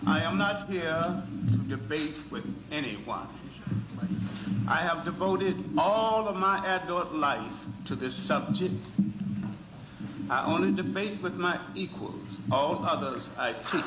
I am not here to debate with anyone. I have devoted all of my adult life to this subject. I only debate with my equals. All others I teach.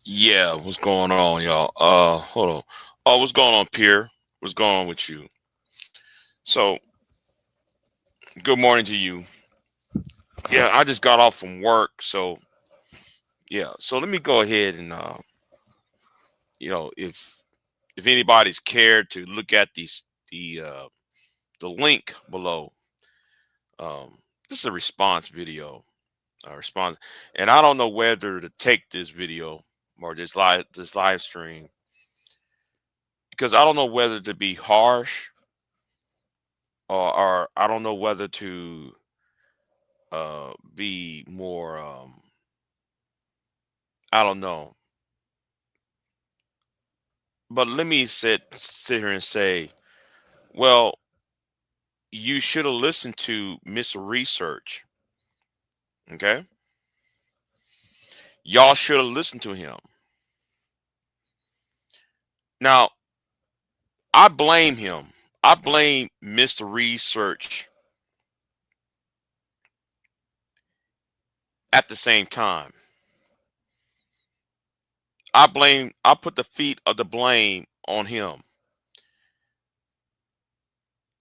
Yeah, what's going on, y'all? Hold on. Oh, what's going on, Pierre? What's going on with you? So, good morning to you. Yeah, I just got off from work, so yeah. So let me go ahead and if anybody's cared to look at the link below, this is a response video, response, and I don't know whether to take this video or this live stream because I don't know whether to be harsh or I don't know whether to be more I don't know. But let me sit here and say, well, you should have listened to Miss Research. Okay? Y'all should have listened to him. Now, I blame him. I blame Mr. Research at the same time. I put the feet of the blame on him.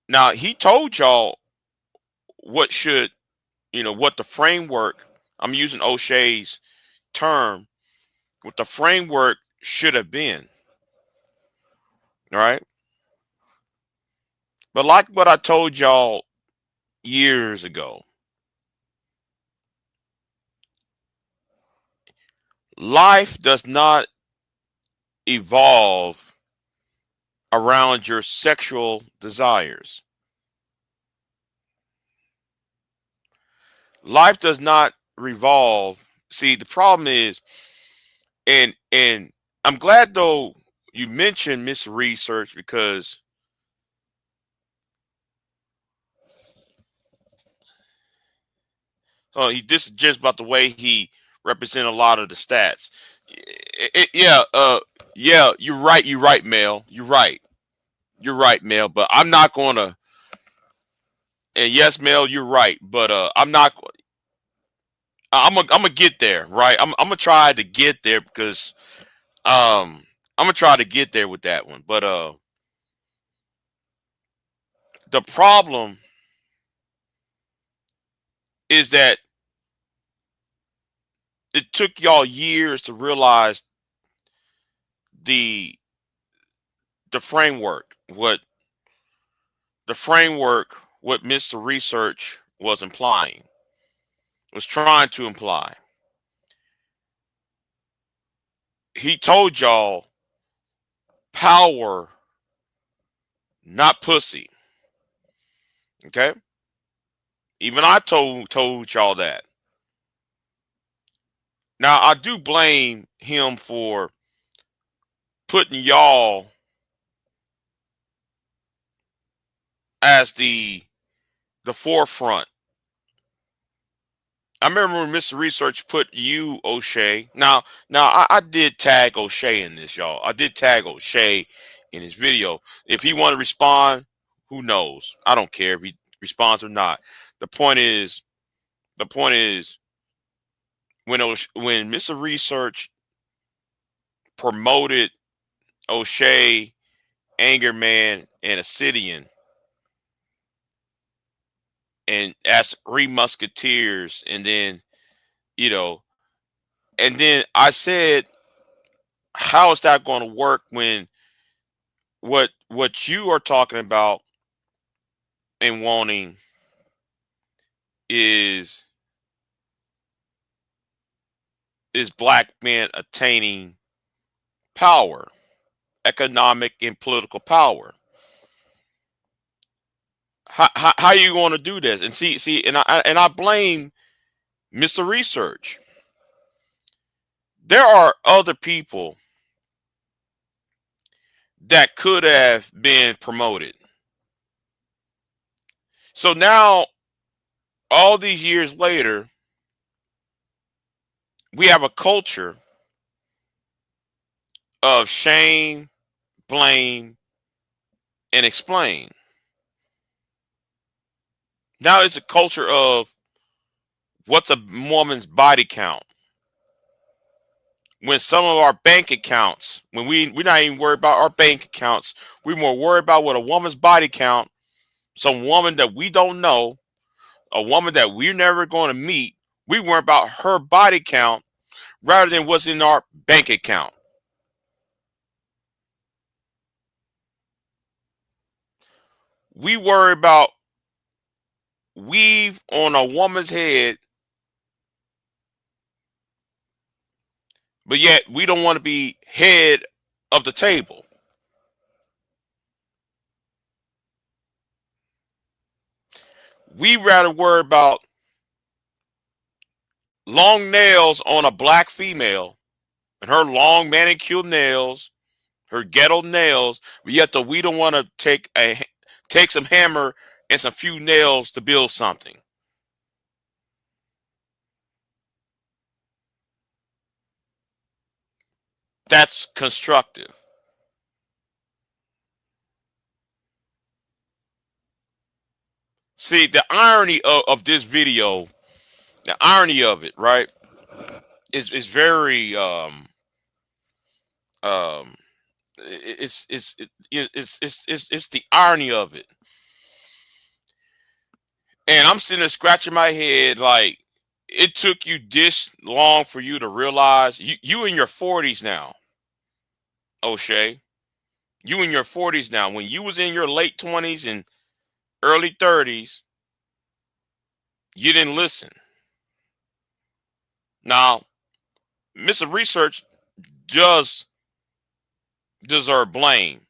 Now, he told y'all what should, what the framework, I'm using O'Shea's term, what the framework should have been. All right. But like what I told y'all years ago, life does not evolve around your sexual desires. Life does not revolve. See, the problem is, and I'm glad though you mentioned Miss Research because this is just about the way he represent a lot of the stats. Yeah, yeah, you're right. You're right, Mel. You're right. You're right, Mel. But I'm not gonna. And yes, Mel, you're right. But I'm not. I'm gonna get there, right? I'm gonna try to get there because I'm gonna try to get there with that one. But the problem is that it took y'all years to realize the framework, the framework, what Mr. Research was implying, was trying to imply. He told y'all power, not pussy. Okay? Even I told y'all that. Now I do blame him for putting y'all as the forefront. I remember when Mr. Research put you, O'Shea. Now I did tag O'Shea in this, y'all. I did tag O'Shea in his video. If he want to respond, who knows? I don't care if he responds or not. The point is, the point is when Mr. Research promoted O'Shea, Anger Man, and Obsidian, and as Three Musketeers, and then you know, and then I said, how is that going to work when what you are talking about and wanting is black men attaining power, economic and political power? How are you going to do this? And see, and I blame Mr. Research. There are other people that could have been promoted. So now, all these years later, we have a culture of shame, blame, and explain. Now it's a culture of what's a woman's body count. When some of our bank accounts, when we're not even worried about our bank accounts, we're more worried about what a woman's body count, some woman that we don't know, a woman that we're never going to meet. We worry about her body count rather than what's in our bank account. We worry about weave on a woman's head, but yet we don't want to be head of the table. We rather worry about long nails on a black female and her long manicured nails, her ghetto nails, but yet we don't want to take some hammer and some few nails to build something. That's constructive. See, the irony of this video, the irony of it, right, is very um it's the irony of it. And I'm sitting there scratching my head like, it took you this long for you to realize you in your 40s now, O'Shea. You in your 40s now. When you was in your late 20s and early 30s, you didn't listen. Now, Mr. Research does deserve blame.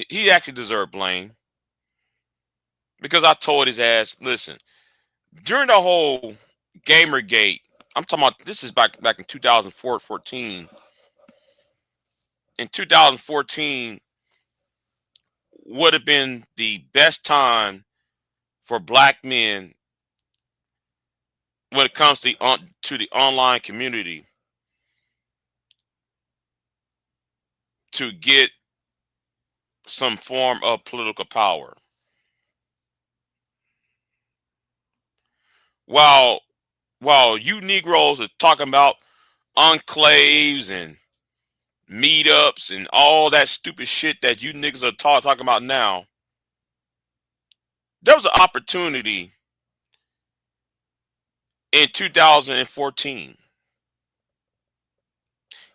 He actually deserved blame because I told his ass, listen, during the whole Gamergate, I'm talking about this is back in 2014. In 2014 would have been the best time for black men when it comes to the online community to get some form of political power. while you Negroes are talking about enclaves and meetups and all that stupid shit that you niggas are talking about now, there was an opportunity in 2014.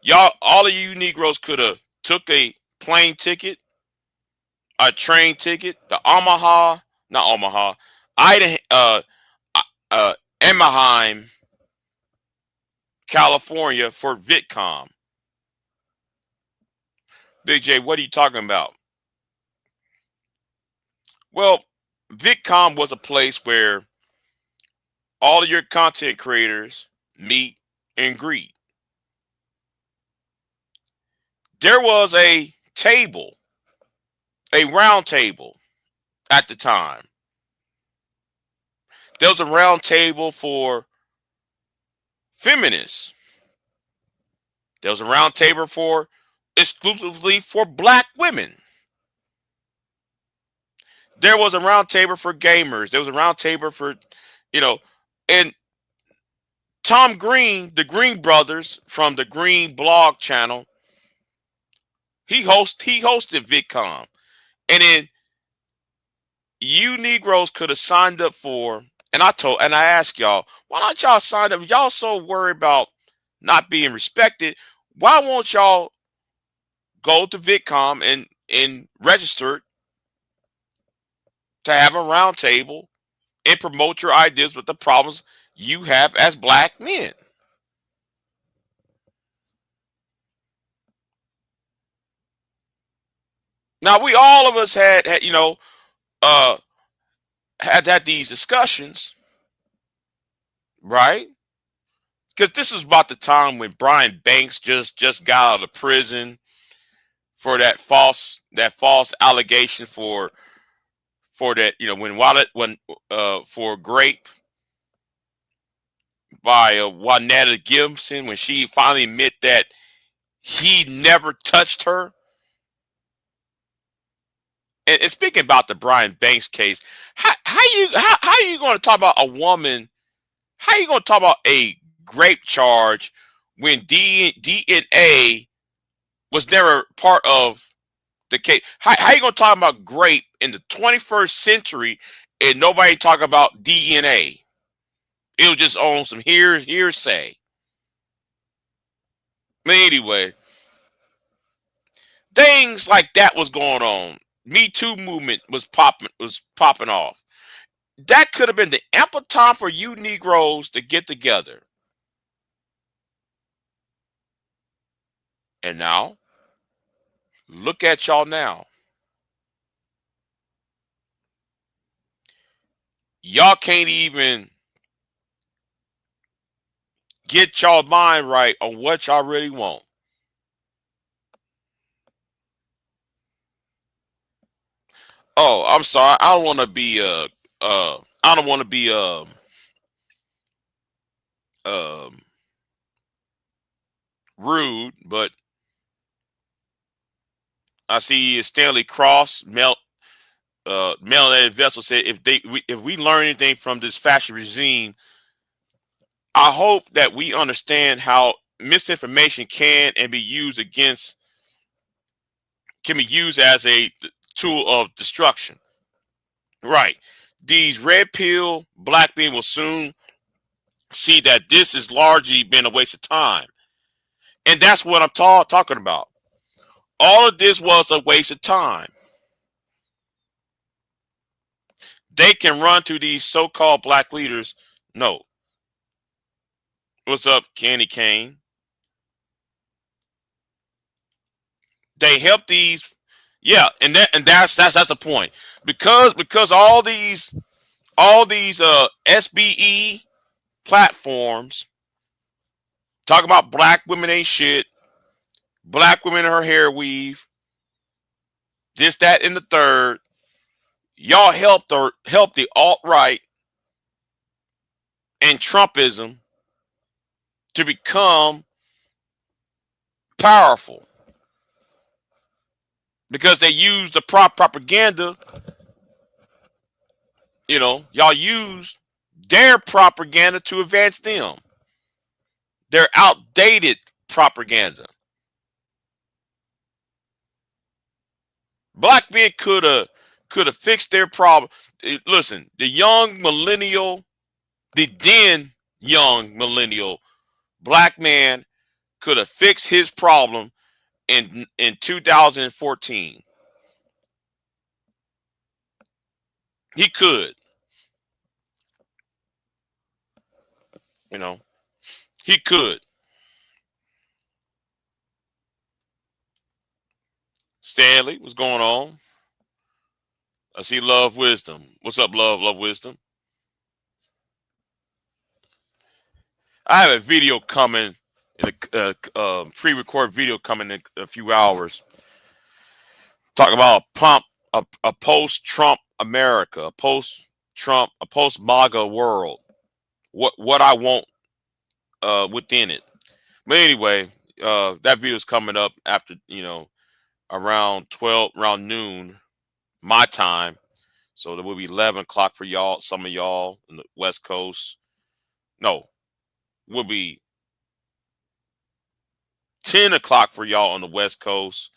Y'all, all of you Negroes could have took a plane ticket, a train ticket, the Omaha, not Omaha, Idaho, Anaheim, California for VidCom. Big J, what are you talking about? Well, VidCom was a place where all of your content creators meet and greet. There was a table, a round table at the time. There was a round table for feminists. There was a round table for exclusively for black women. There was a round table for gamers. There was a round table for, you know, and Tom Green, the Green brothers from the Green blog channel, he hosted VidCom. And then you Negroes could have signed up for, and I asked y'all, why don't y'all sign up? Y'all so worried about not being respected. Why won't y'all go to VidCom and register to have a round table and promote your ideas with the problems you have as black men? Now we all of us had uh had these discussions, right? Because this was about the time when Brian Banks just got out of prison for that false allegation for that, when Wallet when for grape by Juanetta Gibson, when she finally admit that he never touched her. And speaking about the Brian Banks case, how you going to talk about a woman? How you going to talk about a grape charge when DNA was never part of the case? How you going to talk about grape in the 21st century and nobody talk about DNA? It was just on some hearsay. But anyway, things like that was going on. Me Too movement was popping off. That could have been the ample time for you Negroes to get together. And now, look at y'all now. Y'all can't even get y'all mind right on what y'all really want. Oh, I'm sorry. I don't want to be I don't want to be um rude, but I see Stanley Cross melanated vessel said if we learn anything from this fascist regime, I hope that we understand how misinformation can be used as a tool of destruction. Right. These red pill black men will soon see that this has largely been a waste of time. And that's what I'm talking about. All of this was a waste of time. They can run to these so-called black leaders. No. What's up, Candy Cane? They help these, yeah, and that's the point. Because all these SBE platforms talk about black women ain't shit, black women in her hair weave, this, that, and the third. Y'all help the alt right and Trumpism to become powerful because they use the propaganda. Y'all use their propaganda to advance them. Their outdated propaganda. Black men could have fixed their problem. Listen, the then young millennial black man could have fixed his problem in 2014. He could, you know, he could. Stanley, what's going on? I see Love Wisdom. What's up, Love Wisdom? I have a video coming, pre-record video coming in a few hours. Talk about a post-Trump America, a post-MAGA world. What I want within it. But anyway, that video is coming up after around noon my time. So there will be 11 o'clock for y'all. Some of y'all in the West Coast. No, will be 10 o'clock for y'all on the West Coast.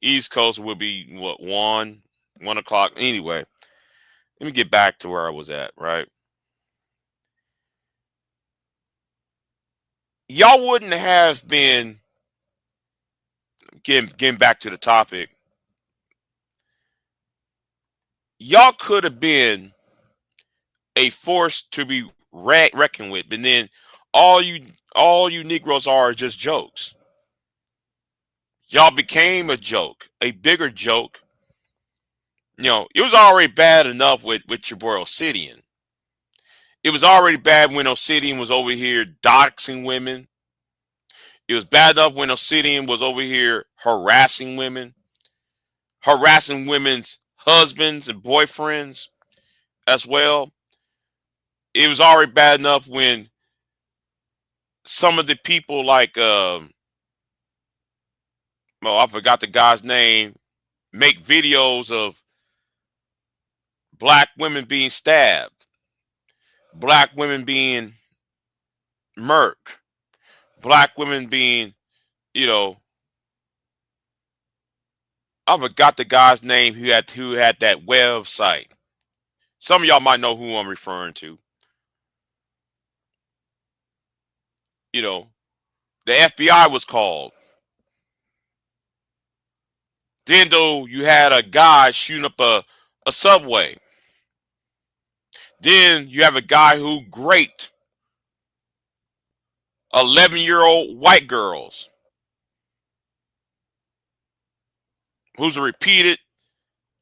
East Coast will be what 1 o'clock. Anyway, let me get back to where I was at, right? Y'all wouldn't have been getting back to the topic. Y'all could have been a force to be reckoned with, but then all you Negroes are just jokes. Y'all became a joke, a bigger joke. It was already bad enough with your boy Obsidian. It was already bad when Obsidian was over here doxing women. It was bad enough when Obsidian was over here harassing women, harassing women's husbands and boyfriends as well. It was already bad enough when some of the people like, I forgot the guy's name, make videos of black women being stabbed, black women being murked, black women being, I forgot the guy's name who had that website. Some of y'all might know who I'm referring to. The FBI was called. Then though you had a guy shooting up a subway. Then you have a guy who raped 11-year-old white girls. Who's a repeated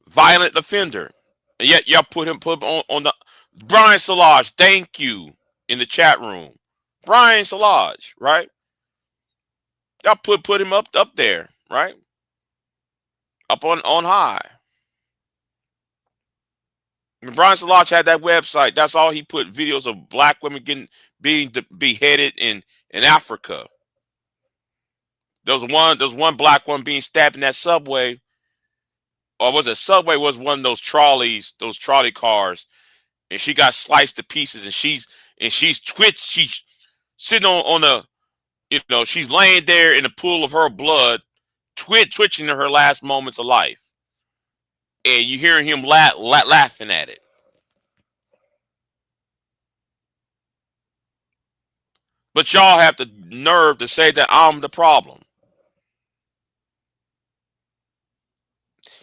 violent offender. And yet y'all put him on the Brian Salage, thank you in the chat room. Brian Salage, right? Y'all put him up there, right? Up on high. When Brian Salage had that website, that's all he put, videos of black women being beheaded in Africa. There was one black woman being stabbed in that subway. Or was it subway? Was one of those trolley cars, and she got sliced to pieces, and she's twitched. She's sitting on a, she's laying there in a pool of her blood, twitching in her last moments of life, and you hearing him laughing at it. But y'all have the nerve to say that I'm the problem.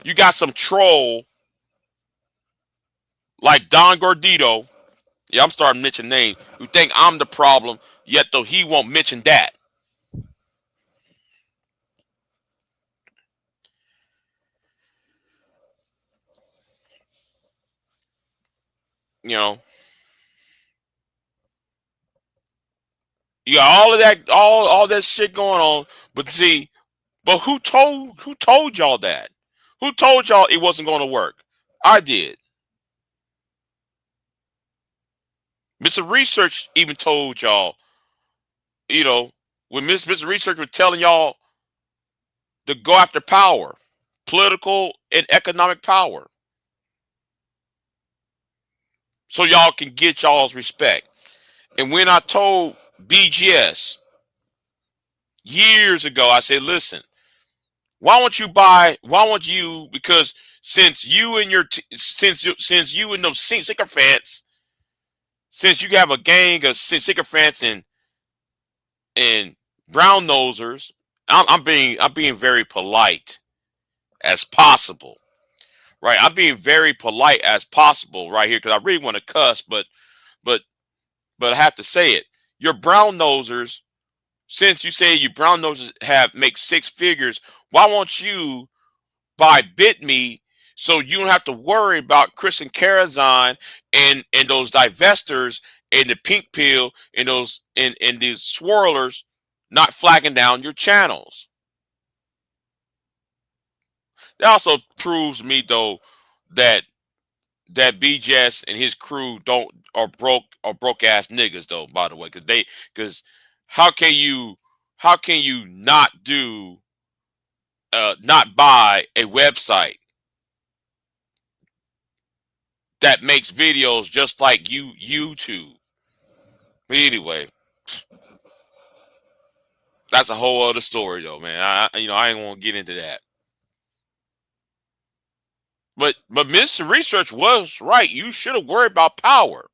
You got some troll like Don Gordito. Yeah, I'm starting to mention names who think I'm the problem, yet though he won't mention that. You got all of that, all that shit going on. But see, who told y'all that? Who told y'all it wasn't going to work? I did. Mr. Research even told y'all, when Mr. Research was telling y'all to go after power, political and economic power. so y'all can get y'all's respect. And when I told BGS years ago, I said, listen, why won't you, because since you and since you and those sycophants, since you have a gang of sycophants and brown nosers, I'm being very polite as possible, right? I'm being very polite as possible right here because I really want to cuss, but but I have to say it. Your brown nosers, since you say you brown nosers make six figures, why won't you buy BitMe so you don't have to worry about Chris and Karazhan and those divestors and the pink pill and and these swirlers not flagging down your channels? That also proves to me though that BJS and his crew don't are broke ass niggas though, by the way, because how can you not do not buy a website that makes videos just like YouTube? But anyway, that's a whole other story though, man. I ain't want to get into that. But Mr. Research was right. You should have worried about power.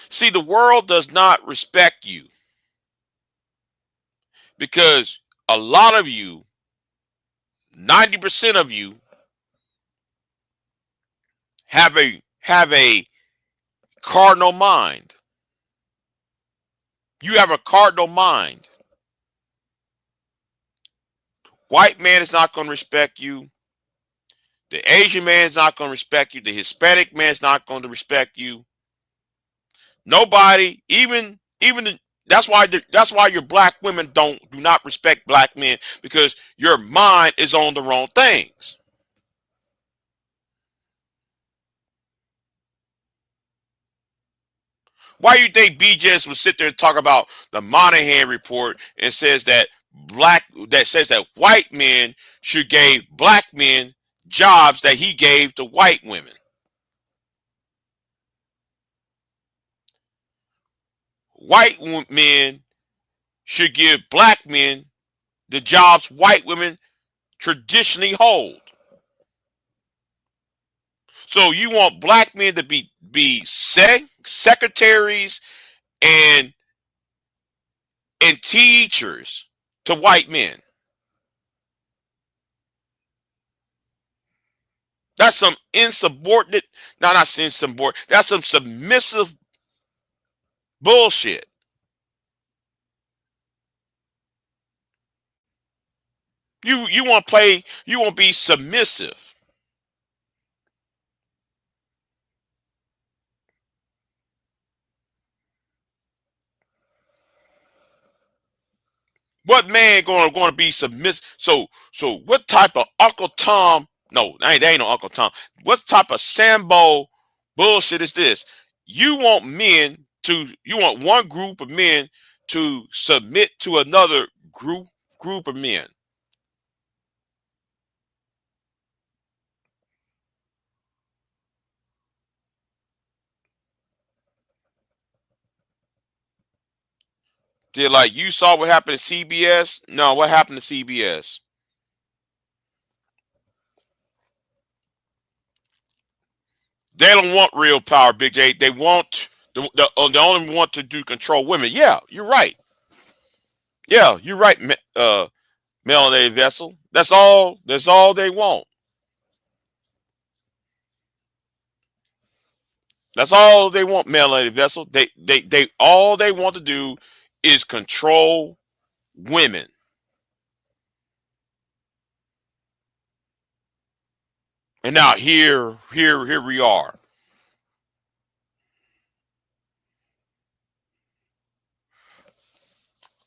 See, the world does not respect you because a lot of you, 90% of you, have a cardinal mind. You have a cardinal mind. White man is not going to respect you. The Asian man is not going to respect you. The Hispanic man is not going to respect you. Nobody, that's why your black women do not respect black men, because your mind is on the wrong things. Why do you think BJS would sit there and talk about the Monahan report and says that white men should give black men jobs that he gave to white women? White men should give black men the jobs white women traditionally hold. So you want black men to be secretaries and teachers to white men. That's some insubordinate, no, not insubordinate. That's some submissive bullshit. You want to play, you want to be submissive. What man going to be submissive? So what type of Uncle Tom? No, they ain't no Uncle Tom. What type of Sambo bullshit is this? You want one group of men to submit to another group of men. They're like, you saw what happened to CBS? No, what happened to CBS? They don't want real power, Big J. They want they only want to do control women. Yeah, you're right. Yeah, you're right, Melanated Vessel. That's all. That's all they want. That's all they want, Melanated Vessel. They all they want to do is control women. And now here we are.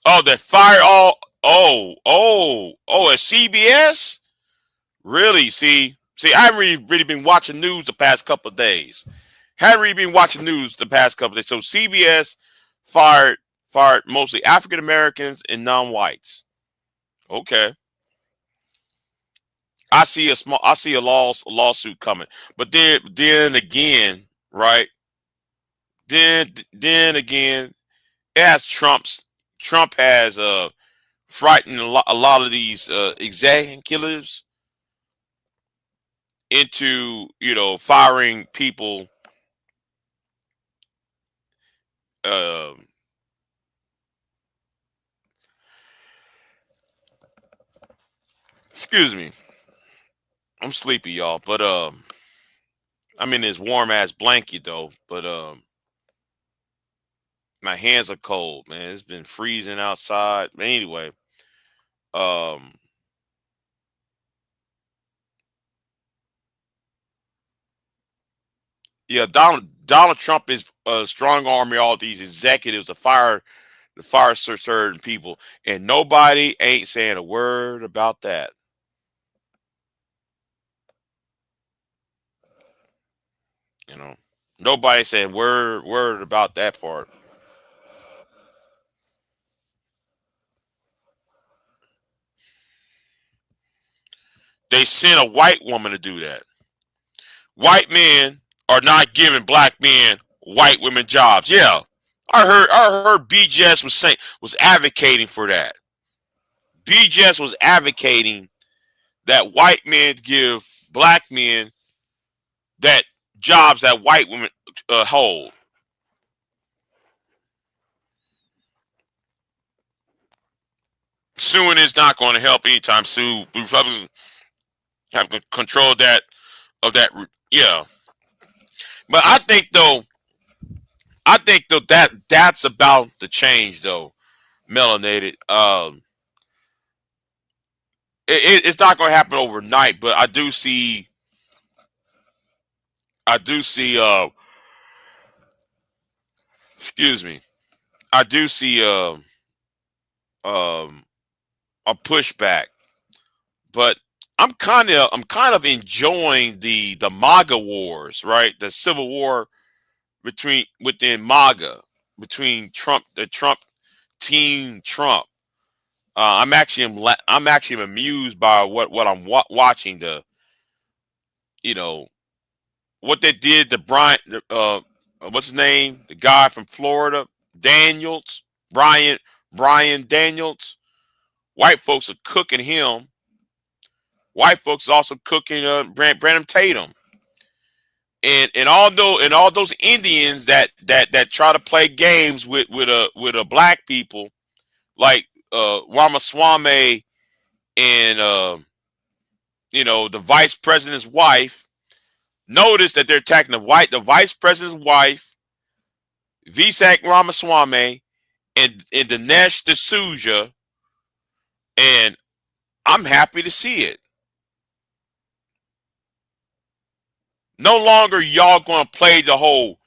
Oh, that fire all. At CBS. Really? I haven't really been watching news the past couple of days. Haven't really been watching news the past couple of days. So CBS fired mostly African Americans and non-whites. Okay. I see a lawsuit coming. But then again, right? Then again, as Trump has frightened a lot of these executives into, firing people, uh, excuse me, I'm sleepy, y'all, but I'm in this warm ass blanket though, but my hands are cold, man. It's been freezing outside. But anyway, um, yeah, Donald Trump is strong arming all these executives to fire certain people, and nobody ain't saying a word about that. You know, nobody saying word about that part. They sent a white woman to do that. White men are not giving black men white women jobs. Yeah, I heard BJS was advocating for that. BJS was advocating that white men give black men that jobs that white women hold. Suing is not going to help anytime soon. Republicans have control of that. Yeah, but I think though that's about to change though. Melanated. It's not going to happen overnight, but I do see. Excuse me. I do see um a pushback, but I'm kind of enjoying the MAGA wars, right? The civil war within MAGA, between the Trump team, Trump. I'm actually amused by what I'm watching. You know what they did to what's his name? The guy from Florida, Daniels, Brian Brian Daniels. White folks are cooking him. White folks are also cooking Brandon Tatum, and all those Indians that try to play games with a black people like Ramaswamy and the vice president's wife. Notice that they're attacking the vice president's wife, Visak Ramaswamy, and Dinesh D'Souza, and I'm happy to see it. No longer y'all going to play the whole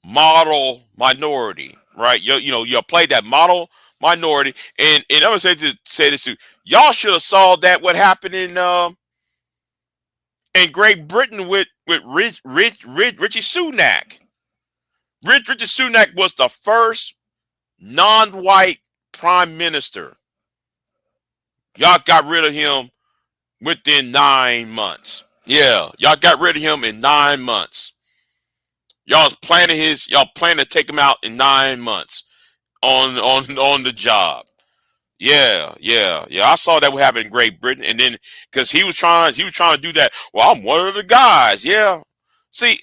model minority, right? You'll play that model minority, and I'm gonna say this too. Y'all should have saw that what happened in Great Britain with Richie Sunak. Richie Sunak was the first non-white prime minister. Y'all got rid of him within 9 months. Yeah, y'all got rid of him in 9 months. Y'all planning to take him out in 9 months on the job. Yeah, yeah, yeah. I saw that would happen in Great Britain, and then because he was trying to do that. Well, I'm one of the guys. Yeah. See.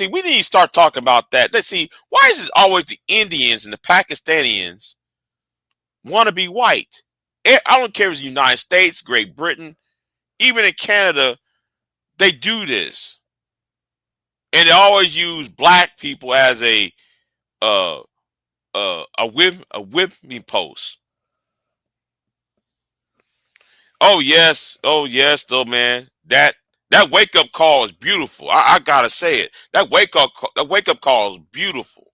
We need to start talking about that. Let's see. Why is it always the Indians and the Pakistanians want to be white? I don't care if it's the United States, Great Britain, even in Canada, they do this, and they always use black people as uh a whipping post. Oh yes, though, man. That wake up call is beautiful. I gotta say it. That wake up call is beautiful.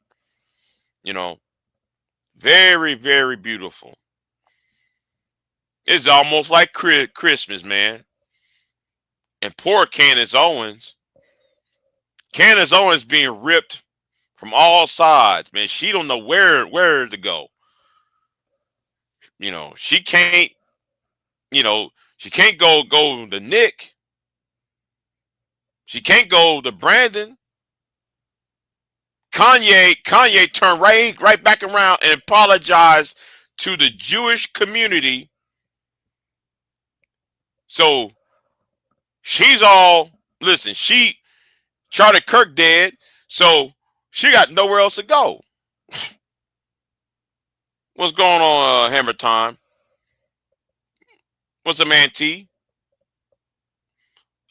You know, very very beautiful. It's almost like Christmas, man. And poor Candace Owens being ripped from all sides, man. She don't know where to go. She can't. You know, She can't go to Nick. She can't go to Brandon. Kanye turned right back around and apologized to the Jewish community. So she's all, listen, Charlie Kirk dead, so she got nowhere else to go. What's going on, Hammer Time? What's the man T?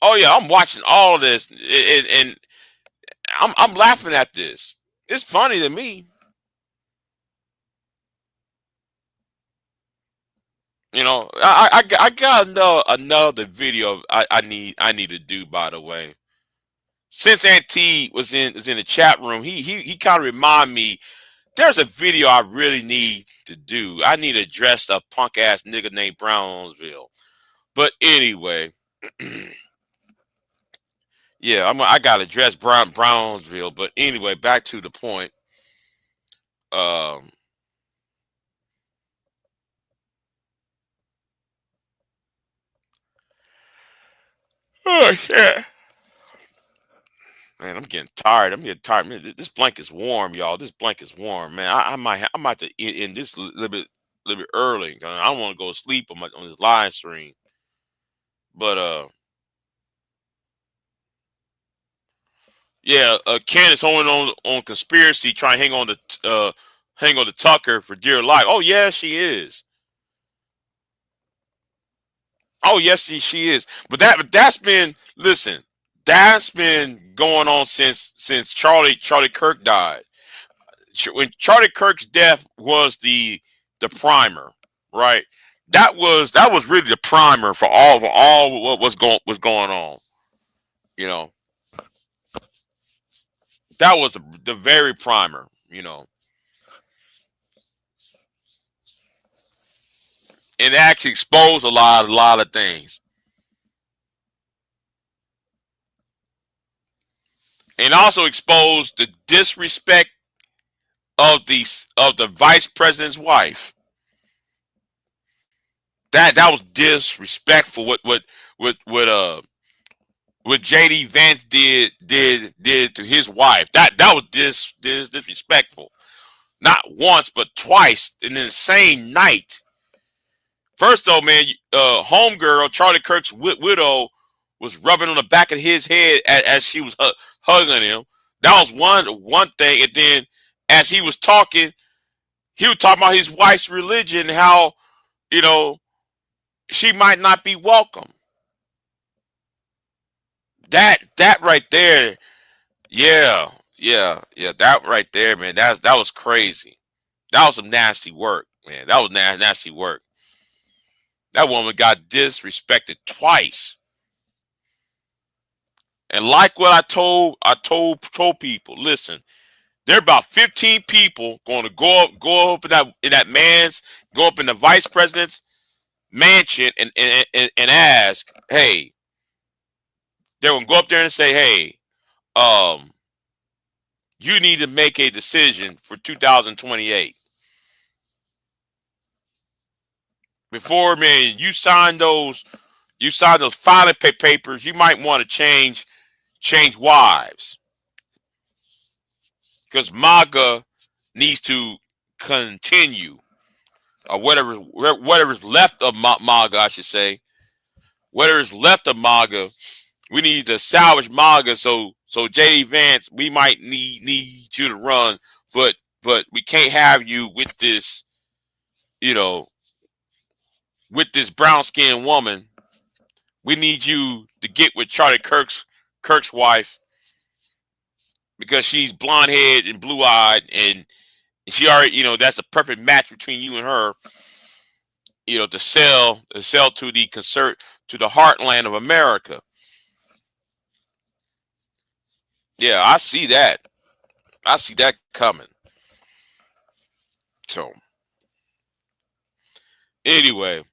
Oh yeah, I'm watching all of this, and I'm laughing at this. It's funny to me. You know, I got another video I need to do, by the way. Since Auntie was in the chat room, he kind of remind me there's a video I really need to do. I need to address a punk ass nigga named Brownsville. But anyway, yeah, I got to address Brownsville. But anyway, back to the point. Um, oh shit. Man, I'm getting tired. Man, this blanket's warm, y'all. This blanket's warm, man. I might have to end this a little bit early. I don't want to go to sleep on this live stream. But yeah, Candace holding on conspiracy, trying to hang on to Tucker for dear life. Oh yeah, she is. Oh yes, she is. But that's been, listen. That's been going on since Charlie Kirk died. When Charlie Kirk's death was the primer, right? That was really the primer for all what was going on. You know, that was the very primer. You know, and it actually exposed a lot of things, and also exposed the disrespect of the vice president's wife. That was disrespectful. What what JD Vance did to his wife. That was disrespectful. Not once but twice in the same night. First though, man, homegirl Charlie Kirk's widow was rubbing on the back of his head as she was hugging him. That was one thing, and then as he was talking about his wife's religion, how you know she might not be welcome. That right there, yeah, that right there, man. That was crazy. That was some nasty work, man. That was nasty work. That woman got disrespected twice. And like what I told people, listen, there are about 15 people going to go up go up in the vice president's mansion and ask, hey, they're gonna go up there and say, hey, um, you need to make a decision for 2028. Before, man, you sign those filing papers, you might want to change wives. Because MAGA needs to continue. Or whatever's left of MAGA, I should say. Whatever's left of MAGA, we need to salvage MAGA. So JD Vance, we might need you to run, but we can't have you with this, you know, with this brown skinned woman. We need you to get with Charlie Kirk's wife because she's blonde haired and blue eyed, and she already, that's a perfect match between you and her. To sell to the heartland of America. Yeah, I see that. I see that coming. So anyway,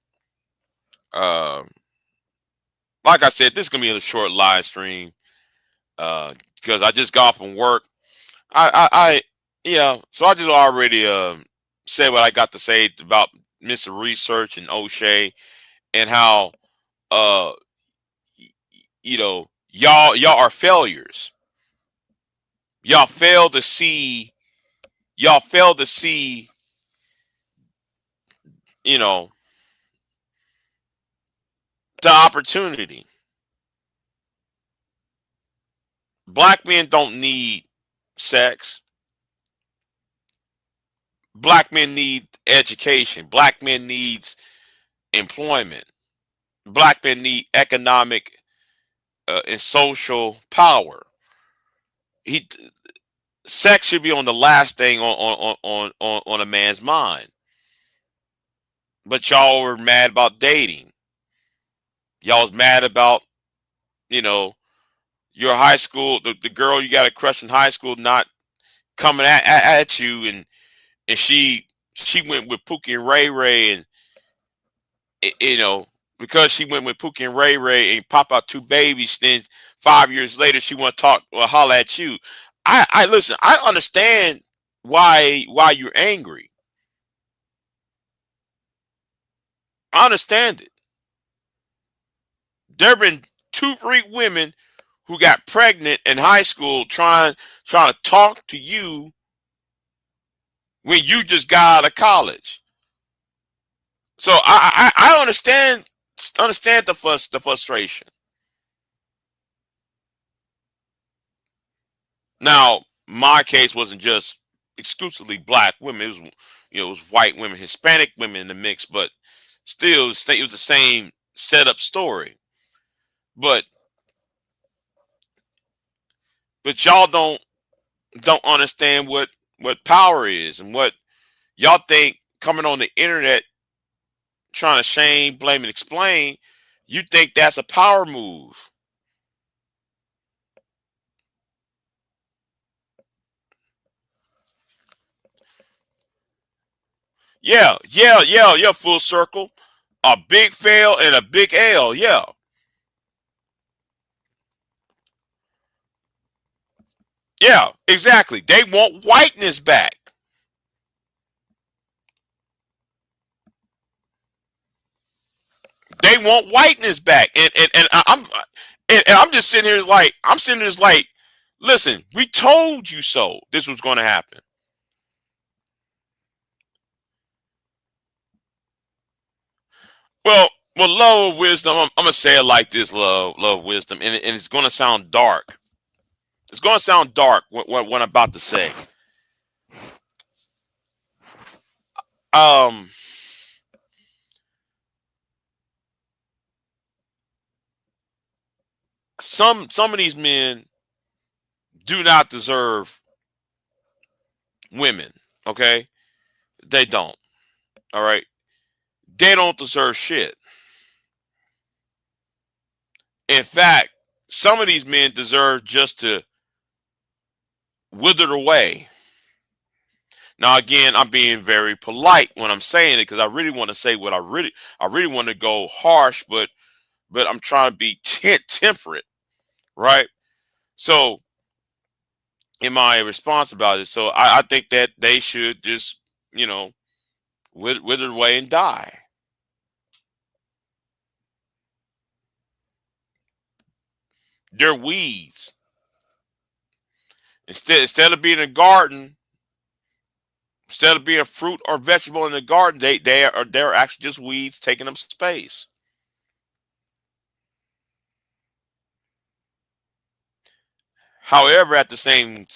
um, like I said, this is gonna be a short live stream because I just got off from work. I yeah, so I just already said what I got to say about Mr. Research and O'Shea and how uh you know, y'all are failures. Y'all fail to see y'all fail to see, you know, the opportunity. Black men don't need sex. Black men need education. Black men needs employment. Black men need economic and social power. He Sex should be on the last thing on a man's mind. But y'all were mad about dating. Y'all was mad about, you know, your high school, the girl you got a crush in high school not coming at you, and she went with Pookie and Ray Ray, and you know, because she went with Pookie and Ray Ray and pop out two babies, then 5 years later she want to talk or holler at you. I listen. I understand why you're angry. I understand it. There have been two, three women who got pregnant in high school trying to talk to you when you just got out of college. So I understand the frustration. Now, my case wasn't just exclusively black women. It was, it was white women, Hispanic women in the mix, but still, it was the same setup story. But y'all don't understand what power is, and what y'all think coming on the internet trying to shame, blame, and explain. You think that's a power move. Yeah, full circle. A big fail and a big L, yeah. Yeah, exactly. They want whiteness back. They want whiteness back. And I'm just sitting here like, listen, we told you so this was gonna happen. Well, love of wisdom, I'm gonna say it like this, love of wisdom, and it's gonna sound dark. It's gonna sound dark what I'm about to say. Um some of these men do not deserve women. Okay, they don't. All right, they don't deserve shit. In fact, some of these men deserve just to wither away. Now, again, I'm being very polite when I'm saying it, because I really want to say what I really want to go harsh, but I'm trying to be temperate, right? So, in my response about it, so I think that they should just, you know, wither away and die. They're weeds. Instead of being a garden, instead of being a fruit or vegetable in the garden, they're actually just weeds taking up space. However, at the same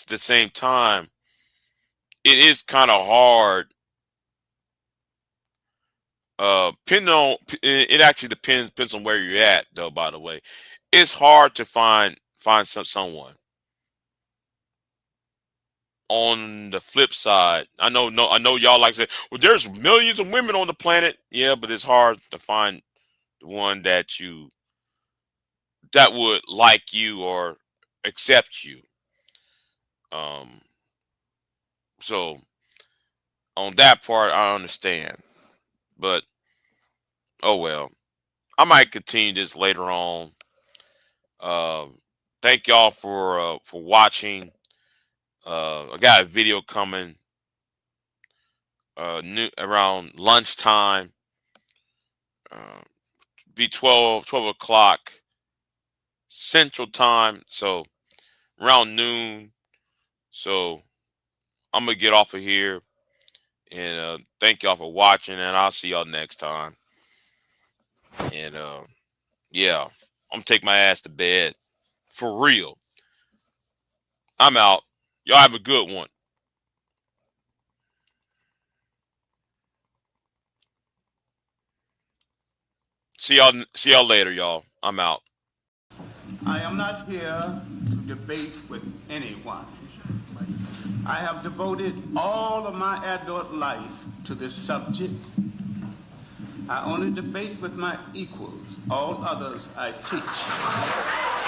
time, it is kind of hard. Depending on it actually depends on where you're at, though. By the way, it's hard to find someone. On the flip side, I know y'all like to say, well, there's millions of women on the planet. Yeah, but it's hard to find the one that would like you or accept you. Um, so on that part, I understand, but oh well. I might continue this later on. Um, Thank y'all for watching. I got a video coming around lunchtime. Uh, be 12 o'clock Central Time, so around noon. So I'm gonna get off of here, and thank y'all for watching, and I'll see y'all next time. And yeah, I'm gonna take my ass to bed for real. I'm out. Y'all have a good one. See y'all later, y'all. I'm out. I am not here to debate with anyone. I have devoted all of my adult life to this subject. I only debate with my equals. All others I teach.